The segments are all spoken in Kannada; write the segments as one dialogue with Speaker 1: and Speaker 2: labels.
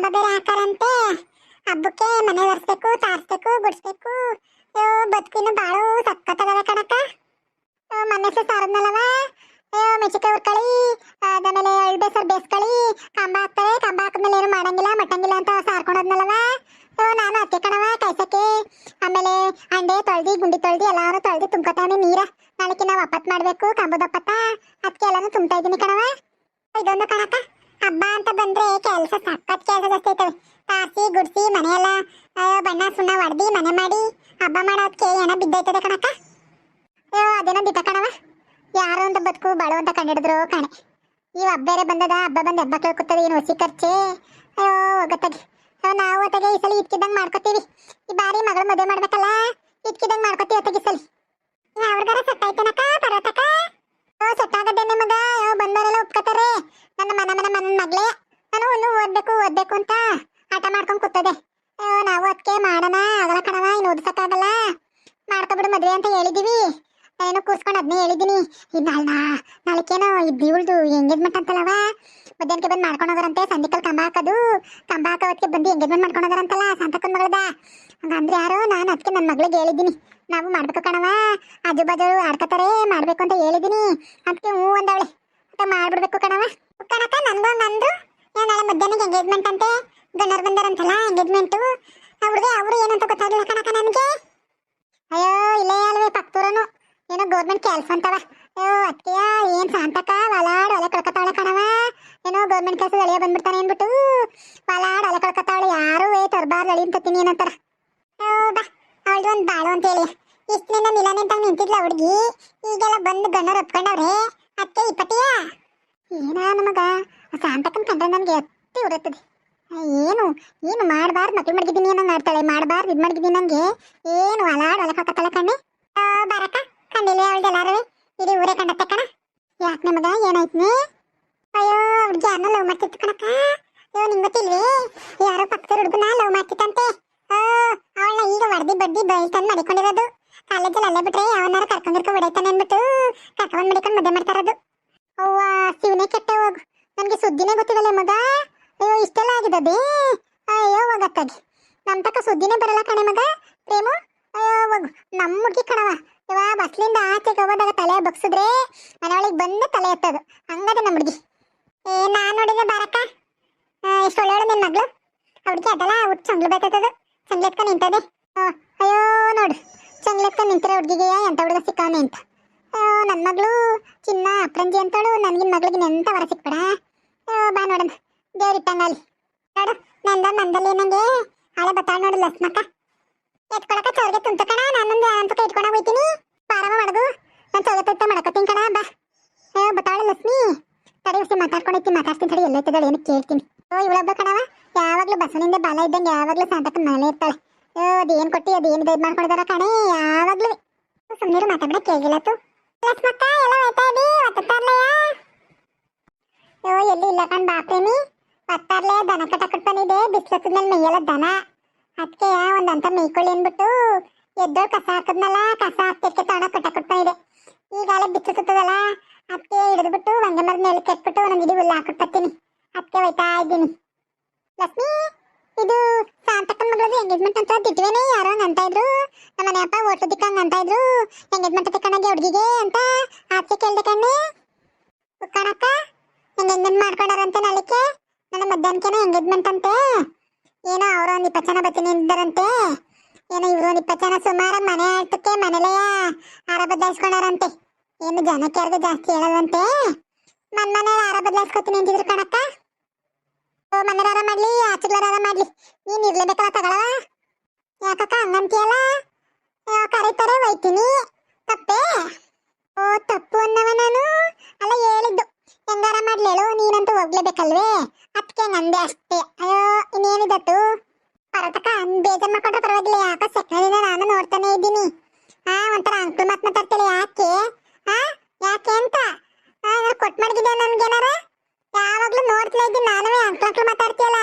Speaker 1: ಕಂಬ ಬೇರೆ ಹಾಕಾರಂತೆ. ಹಬ್ಬಕ್ಕೆ ಮನೆ ಒರೆಸ್ಬೇಕು, ತಾರ್ಸ್ಬೇಕು, ಗುಡಿಸ್ಬೇಕು. ಬದುಕಿನ ಬಾಳು ಸಕ್ಕತ್ತಾಗದ ಕಣಕ್ಕ. ಮನೆಸು ಸಾರದ್ನಲ್ಲವ, ಮೆಣಸಿಕಾಯಿ ಹುರ್ಕಳಿ, ಅದಾದ್ಮೇಲೆ ಎಳ್ಬೇಸರ್ ಬೇಸ್ಕಳಿ, ಕಂಬ ಹಾಕ್ತಾರೆ. ಕಂಬ ಹಾಕಿದ್ಮೇಲೆ ಏನು ಮಾಡಂಗಿಲ್ಲ ಮಟ್ಟಂಗಿಲ್ಲ ಅಂತ ಸಾರ್ಕೊಂಡದ್ನಲ್ಲವ. ನಾನು ಅತ್ತೆ ಕಣವ ಕಾಯ್ಸಕ್ಕೆ. ಆಮೇಲೆ ಅಂಡೆ ತೊಳ್ದಿ ಗುಂಡಿ ತೊಳ್ದಿ ಎಲ್ಲಾನು ತೊಳ್ದಿ ತುಂಬ್ಕೊತಾನೆ ನೀರ. ನಾಳೆಗೆ ನಾವು ಅಪ್ಪತ್ ಮಾಡ್ಬೇಕು ಕಂಬದಪ್ಪತ್ತ. ಅದಕ್ಕೆ ಎಲ್ಲಾನು ತುಂಬ್ತಾ ಇದ್ದೀನಿ ಕಣವ. ಇದೊಂದು ಕಣಕ್ಕ, ಹಬ್ಬ ಅಂತ ಬಂದ್ರೆ ಕೆಲಸ ಸಕ್ಕತ್ ಕೆಲಸ ಜಾಸ್ತಿ ಐತವೆ. ತಾರ್ಸಿ ಗುಡ್ಸಿ ಮನೆಯೆಲ್ಲ ಬಣ್ಣ ಸುಣ್ಣ ಹೊಡ್ದಿ ಮನೆ ಮಾಡಿ ಹಬ್ಬ ಮಾಡೋದಕ್ಕೆ ಏನ ಬಿದ್ದೈತದೆ ಕಣಕ್ಕ. ಅದೇನೋ ಬಿಟ್ಟ ಕಣವ. ಯಾರು ಅಂತ ಬದುಕು ಬಾಳು ಅಂತ ಕಂಡಿಡಿದ್ರು ಕಣೆ. ಈ ಹಬ್ಬ ಬೇರೆ ಬಂದದ, ಹಬ್ಬ ಬಂದು ಹಬ್ಬ ಕೇಳ್ಕೊತದೆ. ಏನು ಹೊಸಿ ಖರ್ಚೆ. ಹೋಗತ್ತಾಗಿ ನಾವು ಅತ್ತಾಗೆ ಈ ಸಲ ಇಟ್ಕಿದಂಗೆ ಮಾಡ್ಕೋತೀವಿ. ಈ ಬಾರಿ ಮಗಳು ಮದುವೆ ಮಾಡ್ಬೇಕಲ್ಲ, ಇಟ್ಕಿದಂಗೆ ಮಾಡ್ಕೋತೀವಿ ಅತ್ತಾಗಿ ಈ ಸಲ. ಅವ್ರಿಗಾರ ಸೆಟ್ ಆಯ್ತನಕ್ಕ ಪರ್ವತಕ್ಕ? ಸೆಟ್ ಆಗದೇನೆ ಮಗ. ಬಂದವರೆಲ್ಲ ಒಪ್ಕೋತಾರೆ. ನನ್ನ ನನ್ನ ಮಗಳೇ. ನಾನು ಇನ್ನೂ ಓದ್ಬೇಕು ಅಂತ ಆಟ ಮಾಡ್ಕೊಂಡು ಕೂತದೆ. ನಾವು ಅದಕ್ಕೆ ಮಾಡೋಣ ಆಗಲ್ಲ ಕಣವ, ಇನ್ನು ಓದಿಸಕ್ಕಾಗಲ್ಲ. ಮಾಡ್ಕೊಬಿಡು ಮದುವೆ ಅಂತ ಹೇಳಿದೀವಿ. ನಾನೇನೋ ಕೂರ್ಸ್ಕೊಂಡು ಅದನ್ನೇ ಹೇಳಿದ್ದೀನಿ. ಇದು ನಾಳೆಕೇನೋ ಇದು ಇವಳ್ದು ಎಂಗೇಜ್ಮೆಂಟ್ ಅಂತಲ್ಲವ. ಮಧ್ಯಾಹ್ನಕ್ಕೆ ಬಂದು ಮಾಡ್ಕೊಂಡು ಹೋಗೋರಂತೆ. ಸಂಧಿಕಲ್ ಕಂಬ ಹಾಕೋದಕ್ಕೆ ಬಂದು ಎಂಗೇಜ್ಮೆಂಟ್ ಮಾಡ್ಕೊಂಡು ಹೋಗೋರಂತಲ್ಲ ಶಾಂತಕ್ಕನ ಮಗಳದ. ಹಂಗಂದ್ರೆ ಯಾರು? ನಾನು ಅದಕ್ಕೆ ನನ್ನ ಮಗಳಿಗೆ ಹೇಳಿದ್ದೀನಿ ನಾವು ಮಾಡ್ಬೇಕು ಕಣವ, ಆಜು ಬಾಜು ಆಡ್ಕೊತಾರೆ ಮಾಡ್ಬೇಕು ಅಂತ ಹೇಳಿದ್ದೀನಿ. ಅದಕ್ಕೆ ಹ್ಞೂ ಅಂದವಳೆ ಅಂತ ಮಾಡ್ಬಿಡ್ಬೇಕು ಕಣವ. ಕಣಕ ನನ್ಗೂ ಹಂಗಂದ್ರು. ನಾಳೆ ಮಧ್ಯಾಹ್ನಕ್ಕೆ ಎಂಗೇಜ್ಮೆಂಟ್ ಅಂತೆ, ಗಣ್ಣರು ಬಂದಾರಂತಲ್ಲ ಎಂಗೇಜ್ಮೆಂಟು. ಅವ್ರಿಗೆ ಅವರು ಏನಂತ ಗೊತ್ತಾಗಲಿಲ್ಲ ಕಣಕ ನನಗೆ. ಅಯ್ಯೋ ಇಲ್ಲೇ ಅಲ್ವೇ ಪಕ್ತೂರನು ಏನೋ ಗೌರ್ಮೆಂಟ್ ಕೆಲಸ ಅಂತವ. ಅದಕ್ಕೆ ಏನು ಶಾಂತಕ ಒಲೆ ಕಳ್ಕೊತಾವಳೆ ಕಣವ. ಏನೋ ಗೌರ್ಮೆಂಟ್ ಕೆಲಸದ ಅಳಿಯ ಬಂದ್ಬಿಡ್ತಾನೆ ಅಂದ್ಬಿಟ್ಟು ಒಲೆ ಕಳ್ಕೊತಾವಳೆ. ಯಾರು ತರಬಾರ್ದು ಅಳಿ ಅಂತೀನಿ ಏನಂತಾರ. ಬಾ ಅವಳ್ದು ಒಂದು ಬಾಳು ಅಂತ ಹೇಳಿ ಇಷ್ಟನಿಂದ ಮಿಲಾನೆ ಅಂತ ನಿಂತಿದ್ಲ ಹುಡುಗಿ. ಈಗೆಲ್ಲ ಬಂದು ಗಣ್ಣರು ಒಪ್ಕೊಂಡವ್ರೆ. ಅದಕ್ಕೆ ಇಪ್ಪತ್ತಿಯ ಏನ ನಮಗ ಶಾಂತಕ್ಕನ ಕಂಡ್ರೆ ನನಗೆ ಎತ್ತಿ ಉರುತ್ತದೆ. ಏನು ಮಾಡಬಾರ್ದು ಮಕ್ಳು ಮಡಗಿದ್ದೀನಿ ಅನ್ನೋ ಮಾಡ್ತಾಳೆ. ಮಾಡಬಾರ್ದು ಇದು ಮಡಗಿದ್ದೀನಿ ನನಗೆ. ಏನು ಒಲೆ ಕಳ್ಕೊತಾಳೆ ಕಣ್ಣೆ. ಬರಕ ಕಂಡಿಲ್ಲ ಅವಳ್ದು ಎಲ್ಲಾರು ಇಡೀ ಊರೇ ಕಂಡತ್ತೆ ಕಣ. ಯಾಕೆ ನಮಗ ಏನಾಯ್ತು? ಅಯ್ಯೋ ಹುಡುಗಿ ಯಾರನ್ನ ಲವ್ ಮಾಡ್ತಿತ್ತು ಕಣಕ್ಕ. ನಿಂಗೆ ಗೊತ್ತಿಲ್ವೇ? ಯಾರೋ ಪಕ್ಕದ ಹುಡುಗನ ಲವ್ ಮಾಡ್ತಿತ್ತಂತೆ. ಅವಳನ್ನ ಈಗ ಹೊಡೆದಿ ಬಡ್ಡಿ ಬೈತಂದು ಮಡಿಕೊಂಡಿರೋದು. ಕಾಲೇಜಲ್ಲಿ ಅಲ್ಲೇ ಬಿಟ್ರೆ ಅವನಾರು ಕರ್ಕೊಂಡಿರ್ಕೊಂಡು ಹೊಡೈತಾನೆ ಅಂದ್ಬಿಟ್ಟು ಕರ್ಕೊಂಡ್ ಮಡಿಕೊಂಡು ಮದುವೆ ಮಾಡ್ತಾರದು. ಅವ್ವ ಶಿವನೇ ಕೆಟ್ಟೆ ಹೋಗು, ನನಗೆ ಸುದ್ದಿನೇ ಗೊತ್ತಿರಲ್ಲ ಮಗ. ಅಯ್ಯೋ ಇಷ್ಟೆಲ್ಲ ಆಗಿದ್ದದೆ. ಅಯ್ಯೋ ಹೋಗತ್ತಾಗಿ ನಮ್ಮ ತಕ್ಕ ಸುದ್ದಿನೇ ಬರಲ್ಲ ಕಣೆ ಮಗ ಪ್ರೇಮು. ಅಯ್ಯೋ ಹೋಗು ನಮ್ಮ ಹುಡುಗಿ ಕಣವ. ಬಸ್ಲಿಂದ ಆಚೆಗೆ ಹೋಗೋದಾಗ ತಲೆ ಬಗ್ಸಿದ್ರೆ ಮನೆಯೊಳಗೆ ಬಂದು ತಲೆ ಎತ್ತದು. ಹಂಗದೆ ನಮ್ಮ ಹುಡುಗಿ. ನಾನು ನೋಡಿದ್ರೆ ಬಾರಕ್ಕ ಎಷ್ಟು ಒಳ್ಳೆಯವಳು ನಿನ್ನ ಮಗಳು. ಹುಡುಗಿ ಅದಲ್ಲ ಹುಟ್ಟು ಚಂಗ್ಲು ಬೇಕತ್ತದು. ಚಂಗ್ಲು ಎತ್ಕೊಂಡು ನಿಂತದೆ. ಅಯ್ಯೋ ನೋಡು ಚಂಗ್ಲು ಎತ್ಕೊಂಡು ನಿಂತಿರೋ ಹುಡುಗಿಗೆ ಎಂತ ಹುಡುಗ ಸಿಕ್ಕವನೆ ಅಂತ. ನನ್ನ ಮಗಳು ಚಿನ್ನ ಅಪ್ರಂಜಿ ಅಂತವಳು. ನನಗಿನ ಮಗಳಿಗೆ ಎಂತ ವರ ಸಿಕ್ಬೇಡ. ಬಾ ನೋಡೋಣ ದೇವ್ರಿಟ್ಟಂಗಲ್ಲಿ ನೋಡು. ಮಂದಲ್ಲಿ ನಂಗೆ ಹಳೆ ಬತ್ತಾಳ ನೋಡು ಲಸ್ಮಕ್ಕ. ಎತ್ಕೊಳಕ ಚೌರ್ಗೆ ತುಂತ ಕಣ. ನಾನೊಂದು ಅಂತ ಇಟ್ಕೊಂಡ ಹೋಗ್ತೀನಿ. ಆರಾಮ ಮಾಡಗು. ನಾನು ಚೌರ್ಗೆ ತುತ್ತ ಮಾಡಕತ್ತೀನಿ ಕಣ. ಬಾ ಬತ್ತಾಳ ಲಕ್ಷ್ಮಿ. ತಡಿ ಹುಸಿ ಮಾತಾಡ್ತೀನಿ ತಡಿ. ಎಲ್ಲೈತದಳು ಏನು ಕೇಳ್ತೀನಿ. ಇವಳೊಬ್ಬ ಕಣವ ಯಾವಾಗ್ಲೂ ಬಸವನಿಂದ ಬಾಲ ಇದ್ದಂಗೆ ಯಾವಾಗ್ಲೂ ಶಾಂತಕ್ಕನ ಮನೇಲೆ ಇರ್ತಾಳೆ. ಅದೇನು ಕೊಟ್ಟು ಅದೇನು ಇದು ಮಾಡ್ಕೊಂಡಿದಾರ ಕಣೆ ಯಾವಾಗ್ಲೂ. ಸುಮ್ಮನೆ ಮಾತಾಡ ಕೇಳಿಲ್ಲತ್ತು. ಲಕ್ಷ್ಮಕ್ಕ ಎಲ್ಲ ಹೋಯ್ತಾ ಇದ್ದೀ ಒತ್ತಾರ್ಲೆಯ? ಎಲ್ಲಿ ಇಲ್ಲ ಕಣ್ ಬಾ ಪ್ರೇಮಿ. ಒತ್ತಾರ್ಲೆ ದನ ಕಟ್ಟಕಟ್ ಬಂದಿದೆ. ಬಿಸ್ಲತ್ತದ ಮೇಲೆ ಮೇಯಲ್ಲ ದನ. ಅದಕ್ಕೆ ಒಂದಂತ ಮೇಯ್ಕೊಳ್ಳಿ ಅಂದ್ಬಿಟ್ಟು ಎದ್ದೋಳು ಕಸ ಹಾಕದ್ನಲ್ಲ. ಕಸ ಹಾಕ್ತಿಕ್ಕೆ ತಗೊಂಡ ಕಟ್ಟಕಟ್ ಬಂದಿದೆ. ಈಗಾಲೇ ಬಿಚ್ಚುತ್ತದಲ್ಲ ಅದಕ್ಕೆ ಹಿಡಿದ್ಬಿಟ್ಟು ಒಂದೇ ಮರದ ಮೇಲೆ ಕೆಟ್ಬಿಟ್ಟು ಒಂದೊಂದು ಇಡೀ ಹುಲ್ಲು ಹಾಕಿಟ್ಬರ್ತೀನಿ. ಅದಕ್ಕೆ ಹೋಯ್ತಾ ಇದ್ದೀನಿ. ಲಕ್ಷ್ಮಿ ಇದು ಶಾಂತಕ್ಕನ ಮಗಳದು ಎಂಗೇಜ್ಮೆಂಟ್ ಅಂತ ದಿಟ್ವೇನೆ ಯಾರೋ ಹಂಗೆ ಅಂತ ಇದ್ರು. ನಮ್ಮ ಮನೆಯಪ್ಪ ಓಟ್ಲು ದಿಕ್ಕಂಗೆ ಅಂತ ಇದ್ರು. ಎಂಗೇಜ್ಮೆಂಟ್ ತಿಕ್ಕಣಗೆ ಹುಡುಗಿಗೆ ಅಂತ ಆಚೆ ಕೇಳ್ದೆ ಕಣ್ಣೆ. ಕಣಕ್ಕ ಎಂಗೇಜ್ಮೆಂಟ್ ಮಾಡ್ಕೊಂಡಾರಂತೆ ನಾಳಿಕೆ. ನನ್ನ ಮಧ್ಯಾಹ್ನಕ್ಕೇನೋ ಎಂಗೇಜ್ಮೆಂಟ್ ಅಂತೆ. ಏನೋ ಅವರು ಒಂದು 20 ಜನ ಬರ್ತೀನಿ ಅಂತಾರಂತೆ. ಏನೋ ಇವರು ಒಂದು 20 ಜನ ಸುಮಾರು ಮನೆ ಆಟಕ್ಕೆ ಮನೇಲೆಯ ಆರ ಬದಲಾಯಿಸ್ಕೊಂಡಾರಂತೆ. ಏನು ಜನಕ್ಕೆ ಯಾರಿಗೂ ಜಾಸ್ತಿ ಹೇಳೋದಂತೆ. ಮನೆ ಆರ ಬದಲಾಯಿಸ್ಕೊತೀನಿ ಅಂತಿದ್ರು ಕಣಕ್ಕ. ಮನೆಯಾರ ಮಾಡ್ಲಿ ಆಚೆಗಳಾರ ಮಾಡ್ಲಿ ನೀನ್ ಇರ್ಲೇಬೇಕಲ್ಲ ತಗೊಳವ. ಯಾಕಕ್ಕ ಹಂಗಂತೀಯಲ್ಲ? ಕರೀತಾರೆ ಒಯ್ತೀನಿ. ತಪ್ಪೇ? ತಪ್ಪು ಅನ್ನವ ನಾನು. ಅಲ್ಲ ಹೇಳಿದ್ದು ಹೆಂಗಾರ ಮಾಡ್ಲೇಳು ನೀನಂತೂ ಹೋಗ್ಲೇಬೇಕಲ್ವೇ. ಅದಕ್ಕೆ ನಂದೆ ಅಷ್ಟೇ. ಅಯ್ಯೋ ಇನ್ನೇನಿದತ್ತು ಪರತಕ್ಕ ಬೇಜಾರು ಮಾಡ್ಕೊಂಡ್ರೆ ಪರವಾಗಿಲ್ಲ. ಯಾಕೋ ಸೆಕೆಂಡಿಂದ ನಾನು ನೋಡ್ತಾನೆ ಇದ್ದೀನಿ. ಒಂಥರ ಅಂಕಲ್ ಮಾತಾಡ್ತೇಳಿ. ಯಾಕೆ ಅಂತ ಕೊಟ್ಟು ಮಡಗಿದೆ ನನ್ಗೇನಾರ. ಯಾವಾಗ್ಲೂ ನೋಡ್ತಾ ಇದ್ದೀನಿ ನಾನವೇ ಅಂಕಲ್ ಮಾತಾಡ್ತೀಯಲ್ಲ.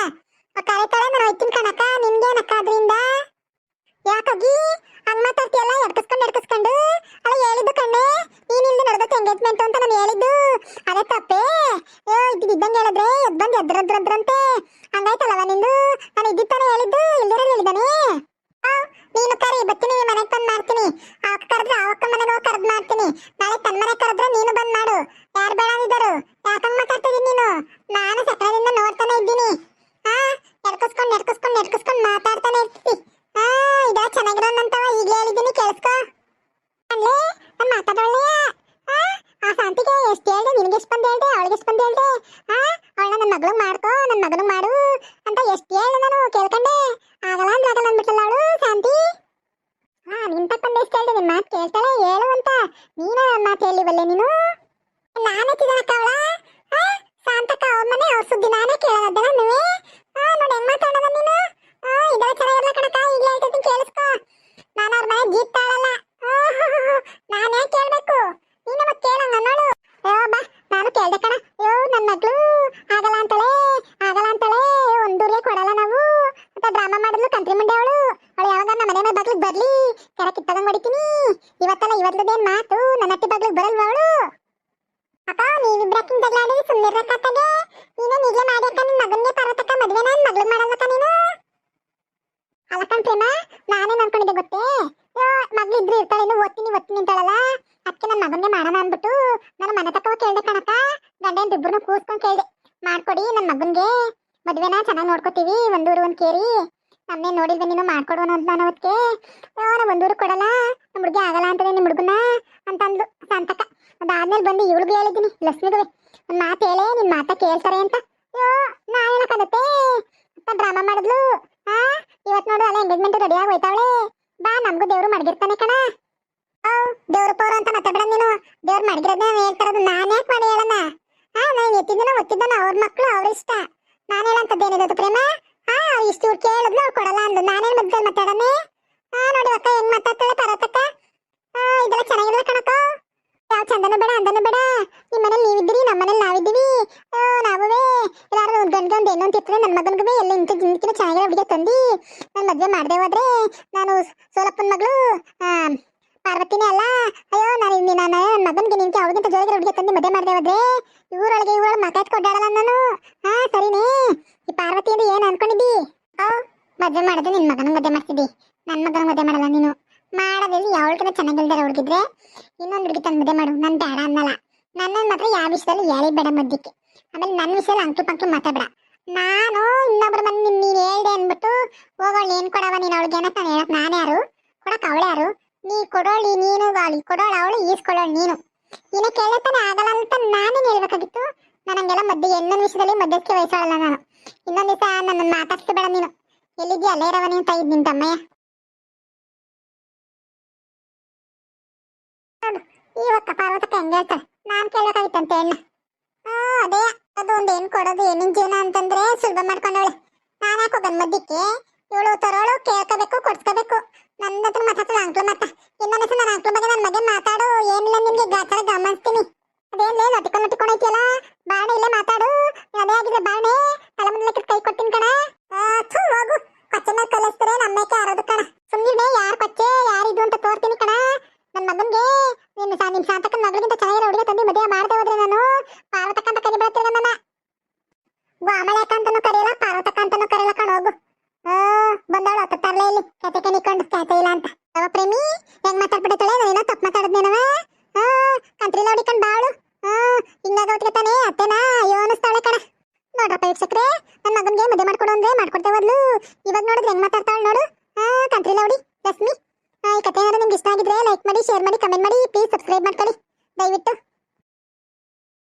Speaker 1: ಕರೀತಾಳೆ ನಾನು ಹೋಯ್ತೀನಿ ಕಣಕ್ಕ. ನಿಮ್ಗೇನಕ್ಕ ಅದರಿಂದ? ಯಾಕಾಗಿ ಹಂಗ್ ಮಾತಾಡ್ತೀಯಲ್ಲ ಎಡ್ಕಿಸ್ಕೊಂಡು. ಅಲ್ಲ ಹೇಳಿದ್ದು ಕಣ್ಣೆ ನೀನಿಂದ ನಡೆದತ್ತೆ ಎಂಗೇಜ್ಮೆಂಟ್ ಅಂತ ನಾನು ಹೇಳಿದ್ದು. ಅದೇ ತಪ್ಪೇ? ಇದ್ದಂಗೆ ಹೇಳಿದ್ರೆ ಎದ್ಬಂದು ಎದ್ರಂತೆ ಹಂಗಾಯ್ತಲ್ಲವ ನಿಂದು. ನಾನು ಇದ್ದಿತ್ತಾನೆ ಹೇಳಿದ್ದು, ಇಲ್ದಿರ ಹೇಳಿದ್ದಾನೆ. ನೀನು ಕರಿ, ಬತ್ತೀನಿ ಮನೆಗೆ ಬಂದ್ ಮಾಡ್ತೀನಿ. ಅವಕ್ಕ ಕರೆದ್ರೆ ಅವಕ್ಕ ಮನೆಗೆ ಹೋಗಿ ಕರೆದ್ ಮಾಡ್ತೀನಿ. ನಾಳೆ ತನ್ನ ಮನೆ ಕರೆದ್ರೆ ನೀನು ಬಂದ್ ಮಾಡು. ಯಾರು ಬೇಡ ಅಂದಿದ್ದರು? ಯಾಕಂಗ್ ಮಾತಾಡ್ತಿದ್ದೀನಿ ನೀನು? ನಾನು ಸಕಲದಿಂದ ನೋಡ್ತಾನೆ ಇದ್ದೀನಿ. ನೆಡ್ಕಿಸ್ಕೊಂಡ್ ಮಾತಾಡ್ತಾನೆ ಇರ್ತೀವಿ. ಇದೆಲ್ಲ ಚೆನ್ನಾಗಿರೋದಂತವ ಈಗ ಹೇಳಿದ್ದೀನಿ, ಕೇಳಿಸ್ಕೊ. ಅಲ್ಲೇ ನಾನು ಮಾತಾಡೋಳ್ಳೆಯ ಆ ಶಾಂತಿಗೆ ಎಷ್ಟು ಹೇಳ್ದೆ, ನಿನಗೆ ಎಷ್ಟು ಬಂದು ಹೇಳ್ದೆ, ಅವಳಿಗೆ ಎಷ್ಟು ಬಂದು ಹೇಳ್ದೆ. ಅವಳನ್ನ ನನ್ನ ಮಗಳು ಮಾಡ್ಕೊ, ನನ್ನ ಮಗನಿಗೆ ಮಾಡು ಅಂತ ಎಷ್ಟು ಹೇಳ್ದೆ ನಾನು, ಕೇಳ್ಕೊಂಡೆ. ಆಗಲ್ಲ ಅಂದ್ಬಿಟ್ಟಲ್ಲ ಅವಳು ಶಾಂತಿ. ನಿನ್ ತಕ್ಕಂದು ಎಷ್ಟು ಹೇಳ್ದೆ, ನಿನ್ ಮಾತು ಕೇಳ್ತಾಳೆ ಹೇಳು ಅಂತ. ನೀನ ನನ್ನ ಮಾತು ಹೇಳಿವಲ್ಲೆ ನೀನು? ನಾನೇ ತಿನ್ನಕ್ಕ ಅವಳ ಶಾಂತಕ್ಕ ಅವ್ರ ಮನೆ ಅವ್ರ ಸುದ್ದಿ ನಾನೇ ಕೇಳೋದಲ್ಲ ನೀವೇ. ನೋಡಿ ಹೆಂಗ್ ಮಾತಾಡೋದ ನೀನು. ಇದೆಲ್ಲ ಚೆನ್ನಾಗಿರ್ಲ ಕಣಕ್ಕ, ಈಗಲೇ ಹೇಳ್ತೀನಿ ಕೇಳಿಸ್ಕೊ. ನಾನು ಅವ್ರ ಮನೆ ಜೀತ್ ತಾಳಲ್ಲ. ನಾನು ಯಾಕೆ ಕೇಳ್ಬೇಕು? ನೀನು ಮತ್ತೆ ಕೇಳಂಗ ನೋಡು. ಬಾ ನಾನು ಕೇಳ್ದೆ ಕಣ. ನನ್ನ ಮಗಳು ಆಗಲ್ಲ ಅಂತಾಳೆ ಒಂದೂರಿಗೆ ಕೊಡಲ್ಲ ನಾವು ಅಂತ ಡ್ರಾಮಾ ಮಾಡಿದ್ಲು ಕಂತ್ರಿ ಮುಂಡೆ ಅವಳು. ಯಾವಾಗ ನಮ್ಮ ಮನೆ ಮೇಲೆ ಬಾಗ್ಲಿಗೆ ಬರ್ಲಿ ಕೆರ ಕಿತ್ತದಂಗ್ ಹೊಡಿತೀನಿ. ಇವತ್ತದೇನ್ ಮಾತು ನನ್ನ ಹತ್ತಿ ಬಾಗ್ಲಿಗೆ ಬರಲ್ವ ಅವಳು? ಅಕ್ಕ ನೀವಿಬ್ರಕ್ಕಿಂತ ಜಗಳಾಡಿ ಸುಮ್ಮನಿರ್ಬೇಕಾಗೆ. ನೀನೇ ನಿಜ ಮಾಡ್ಯಾಕ ನಿನ್ ಮಗನ್ಗೆ ಪರ್ವತಕ್ಕ ಮದ್ವೆ ನನ್ನ ಮಗಳು ಮಾಡಲ್ಲಕ್ಕ ನೀನು. ಅಲ್ಲಕ್ಕನ್ ಪ್ರೇಮ, ನಾನೇನ್ ಅನ್ಕೊಂಡಿದ್ದೆ ಗೊತ್ತೇ, ಮಗ್ಳು ಇದ್ರು ಇರ್ತಾಳೆ, ಇನ್ನು ಓದ್ತೀನಿ ಅಂತಾಳಲ್ಲ, ಅದಕ್ಕೆ ನನ್ನ ಮಗನ್ಗೆ ಮಾಡೋಣ ಅಂದ್ಬಿಟ್ಟು ನಾನು ಮನೆ ತಕ್ಕ ಕೇಳ್ದೆ ಕಣಕ್ಕ. ಗಂಡ ಇಬ್ಬರನ್ನು ಕೂಸ್ಕೊಂಡ್ ಕೇಳ್ದೆ, ಮಾಡ್ಕೊಡಿ ನನ್ನ ಮಗನ್ಗೆ ಮದ್ವೆನ ಚೆನ್ನಾಗಿ ನೋಡ್ಕೋತೀವಿ, ಒಂದೂರು ಒಂದ್ ಕೇರಿ. ನಮ್ನೇ ನೋಡಿದ್ವಿ ನೀನು ಮಾಡ್ಕೊಡುವ ಅಂತ ನಾನು ಅದಕ್ಕೆ. ಒಂದೂರು ಕೊಡಲ್ಲ, ನಮ್ಮ ಹುಡುಗಿ ಆಗಲ್ಲ ಅಂತದೆ ನಿಮ್ಮ ಹುಡುಗನ ಅಂತ ಅಂದ್ಲು ಶಾಂತಕ್ಕ. ಅದಾದ್ಮೇಲೆ ಬಂದು ಇವಳಿಗೆ ಹೇಳಿದ್ದೀನಿ, ಲಕ್ಷ್ಮಿಗೆ ಒಂದು ಮಾತು ಹೇಳೇ, ನಿನ್ ಮಾತ ಕೇಳ್ತಾರೆ ಅಂತ. ನಾ ಏನಕ್ಕದತ್ತೆ ಅಂತ ಡ್ರಾಮಾ ಮಾಡಿದ್ಲು. ಇವತ್ತು ನೋಡು ಅಲ್ಲ ಎಂಗೇಜ್ಮೆಂಟ್ ರೆಡಿಯಾಗಿ ಹೋಯ್ತಾವಳೆ. ಬಾ ನಮಗೂ ದೇವ್ರು ಮಡಗಿರ್ತಾನೆ ಕಣ. ದೇವ್ರ ಪೌರ ಅಂತ ಮಾತಾಡ ನೀನು. ದೇವ್ರು ಮಡಗಿರೋದ ಹೇಳ್ತಾರದು ನಾನು ಯಾಕೆ ಮಾಡಿ ಹೇಳಣ? ನಾನು ಒತ್ತಿದ್ದನ ಅವ್ರ ಮಕ್ಳು ಅವ್ರ ಇಷ್ಟ. ನಾನು ಹೇಳಂತದ್ದೇನಿರೋದು ಪ್ರೇಮ? ಇಷ್ಟು ಇವ್ರು ಕೇಳಿದ್ಲು ಅವ್ರು ಕೊಡಲ್ಲ ಅಂದು ನಾನೇನ್ ಮದ್ದಲ್ಲಿ ಮಾತಾಡನೆ? ನೋಡಿ ಅಕ್ಕ ಹೆಂಗ್ ಮಾತಾಡ್ತಾಳೆ ಪರತಕ್ಕ. ಇದೆಲ್ಲ ಚೆನ್ನಾಗಿಲ್ಲ ಕಣಕ್ಕ. ಯಾವ ಚಂದನೂ ಬೇಡ ಅಂದನೂ ಬೇಡ. ನಿಮ್ಮ ಮನೇಲಿ ನೀವಿದ್ದೀರಿ, ನಮ್ಮ ಮನೇಲಿ ನಾವಿದ್ದೀವಿ. ನಾವೇ ಎಲ್ಲಾರು ಗಂಡ್ಗೆ ಒಂದು ಹೆಣ್ಣು ಅಂತ ಇರ್ತದೆ. ನನ್ನ ಮಗನಿಗೂ ಎಲ್ಲ ಇಂತಿನ ಚೆನ್ನಾಗಿರೋ ಹುಡುಗಿ ತಂದು ನಾನು ಮದುವೆ ಮಾಡದೆ ಹೋದ್ರೆ ನಾನು ಸೋಲಪ್ಪನ ಮಗಳು ಪಾರ್ವತಿನೇ ಅಲ್ಲ. ಅಯ್ಯೋ ನನ್ನ ಮಗನಿಗೆ ನಿಂತು ಅವಳಿಗಿಂತ ಜೋಗಿರೋ ಹುಡುಗಿ ತಂದು ಮದುವೆ ಮಾಡದೆ ಹೋದ್ರೆ ಇವರೊಳಗೆ ಮಾತಾಡ್ಕೊಡ್ಡಾಡಲ್ಲ ನಾನು. ಸರಿನೇ. ಈ ಪಾರ್ವತಿ ಅಂದ್ರೆ ಏನು ಅನ್ಕೊಂಡಿದ್ದಿ? ಮದುವೆ ಮಾಡಿದ್ರೆ ನಿನ್ನ ಮಗನ ಮದುವೆ ಮಾಡ್ತಿದ್ದಿ, ನನ್ನ ಮಗನ ಮದುವೆ ಮಾಡಲ್ಲ ನೀನು. ಮಾಡೋದ್ರಲ್ಲಿ ಯಾವಳಿಗಿಂತ ಚೆನ್ನಾಗಿಲ್ದಾರೆ ಹುಡುಗಿದ್ರೆ ಇನ್ನೊಂದು ಹುಡುಗಿ ತಂದು ಮದುವೆ ಮಾಡು. ನಾನು ಬೇಡ ಅನ್ನಲ್ಲ. ನನ್ನ ಮಾತ್ರ ಯಾವ ವಿಷಯದಲ್ಲಿ ಬೇಡ ಮಧ್ಯಕ್ಕೆ. ಆಮೇಲೆ ನನ್ನ ವಿಷಯದಲ್ಲಿ ಅಂಕಿ ಪಂಕಿ ಮಾತಾಡ. ನಾನು ಇನ್ನೊಬ್ರ ಮನೆ ನೀನು ಹೇಳ್ದೆ ಅಂದ್ಬಿಟ್ಟು ಹೋಗೋಳು ಏನ್ ಕೊಡವ ನೀನು ಅವಳಿಗೆ ಏನಂತ ನಾನು ಹೇಳಕ್ ನಾನು ಯಾರು? ಕೊಡಕ್ ಅವಳು ಯಾರು? ನೀ ಕೊಡೋಳಿ ನೀನು, ಅವಳಿಗೆ ಕೊಡೋಳು ಅವಳು, ಈಸ್ಕೊಳ್ಳೋಳು ನೀನು. ನೀನು ಕೇಳತಾನೆ ಆಗಲ್ಲ ಅಂತ ನಾನೇನು ಹೇಳ್ಬೇಕಾಗಿತ್ತು? ನನಗೆಲ್ಲ ಮಧ್ಯೆ ಇನ್ನೊಂದು ವಿಷಯದಲ್ಲಿ ಮಧ್ಯಕ್ಕೆ ವಹಿಸೋಳಲ್ಲ ನಾನು. ಇನ್ನೊಂದು ದಿವಸ ನನ್ನ ಮಾತಾಡ್ಸ್ಬೇಡ ನೀನು. ಎಲ್ಲಿದ್ಯಾ ಅಲ್ಲೇ ಇರವ ನೀನು ತಾಯಿದ್ ನಿನ್ ತಮ್ಮಯ್ಯ. ಇವತ್ತ ಪಾರ್ವತಕ್ಕ ಹೆಂಗ ಹೇಳ್ತಾಳೆ, ನಾನ್ ಕೇಳಬೇಕಾಗಿತ್ತಂತೆ ಹೆಣ್ಣ. ಅದೇ ಅದು ಒಂದು ಹೆಣ್ಣು ಕೊಡೋದು ಹೆಣ್ಣಿನ ಜೀವನ ಅಂತಂದ್ರೆ ಸುಲಭ ಮಾಡ್ಕೊಂಡವಳೆ. ನಾನು ಯಾಕೆ ಹೋಗನ್ ಮಧ್ಯಕ್ಕೆ? ಇವಳು ತರೋಳು ಕೇಳ್ಕೋಬೇಕು, ಕೊಡ್ಸ್ಕೋಬೇಕು. ನನ್ನ ಹತ್ರ ಮಾತಾಡ್ತಾಳೆ ಅಂಕ್ಲು ಮತ್ತ. ಇನ್ನೊಂದ್ಸಲ ನನ್ನ ಅಂಕ್ಲು ಬಗ್ಗೆ ನನ್ನ ಮಗ ಮಾತಾಡು. ಏನಿಲ್ಲ ನಿಮ್ಗೆ ಗಾತ್ರ ಗಮನಿಸ್ತೀನಿ. ಅದೇನ್ಲೇ ನಟಿಕೊಂಡು ಐತಿಯಲ್ಲ, ಬಾಣೆ ಇಲ್ಲೇ ಮಾತಾಡು. ಅದೇ ಆಗಿದ್ರೆ ಬಾಣೆ ತಲೆ ಮುಂದಕ್ಕೆ ಕೈ ಕೊಡ್ತೀನಿ ಕಣ. ಹೋಗು, ಕೊಚ್ಚೆ ಮೇಲೆ ಕಲಿಸ್ತಾರೆ ನಮ್ಮಕ್ಕೆ ಆರೋದು ಕಣ. ಸುಮ್ಮನೆ ಯಾರು ಕೊಚ್ಚೆ ಯಾರಿದು ಅಂತ ತೋರ್ತೀನಿ ಕಣ. ನನ್ನ ಮಗನ್ಗೆ ನಿಮ್ ಶಾಂತಕ್ಕನ ಮಗಳಿಗಿಂತ ಚೆನ್ನಾಗಿರೋ ಹುಡುಗ ತಂದು ಮದುವೆ ಮಾಡದೆ ಹೋದ್ರೆ ನಾನು ಪಾರ್ವತಕ್ಕ ಅಂತ ಕರಿಬೇಡ್ತೀನಿ. ನನ್ನ ಗೋಮಳಕ್ಕ ಅಂತಾನು ಕರೆಯಲ್ಲ, ಪಾರ್ವತಕ್ಕ ಅಂತಾನು ಕರೆಯಲ್ಲ ಕಣ. ಹೋಗು. ಬಂದವಳು ಹೊತ್ತ ತರಲೇ ಇಲ್ಲಿ ಕತೆ ನಿಕ್ಕೊಂಡು ಕ್ಯಾತೆ ಇಲ್ಲ ಅಂತ. ಯಾವ ಪ್ರೇಮಿ ಹೆಂಗ್ ಮಾತಾಡ್ಬಿಡ್ತಾಳೆ? ನಾನೇನೋ ತಪ್ಪು ಮಾತಾಡಿದ್ನೇನವ? ಕಂತ್ರಿ ನೋಡಿಕೊಂಡು ಬಾಳು. ಹಿಂಗಾಗ ಹೊತ್ತಿಗೆ ತಾನೇ ಅತ್ತೆನಾ ಅಯ್ಯೋ ಅನಿಸ್ತಾಳೆ ಕಣ. ನೋಡ್ರಪ್ಪ ವೀಕ್ಷಕ್ರೆ, ನನ್ನ ಮಗನ್ಗೆ ಮದುವೆ ಮಾಡ್ಕೊಡು ಅಂದ್ರೆ ಮಾಡ್ಕೊಡ್ತೇವೆ ಮೊದಲು. ಇವಾಗ ನೋಡಿದ್ರೆ ಹೆಂಗ್ ಮಾತಾಡ್ತಾಳೆ ನೋಡು. ಕಂತ್ರಿ ನೋಡಿ ಲಕ್ಷ್ಮಿ. ಈ ಕತೆ ಏನಾದ್ರು ನಿಮ್ಗೆ ಇಷ್ಟ ಆಗಿದ್ರೆ ಲೈಕ್ ಮಾಡಿ, ಶೇರ್ ಮಾಡಿ, ಕಮೆಂಟ್ ಮಾಡಿ. ಪ್ಲೀಸ್ ಸಬ್ಸ್ಕ್ರೈಬ್ ಮಾಡ್ಕೊಳ್ಳಿ ದಯವಿಟ್ಟು.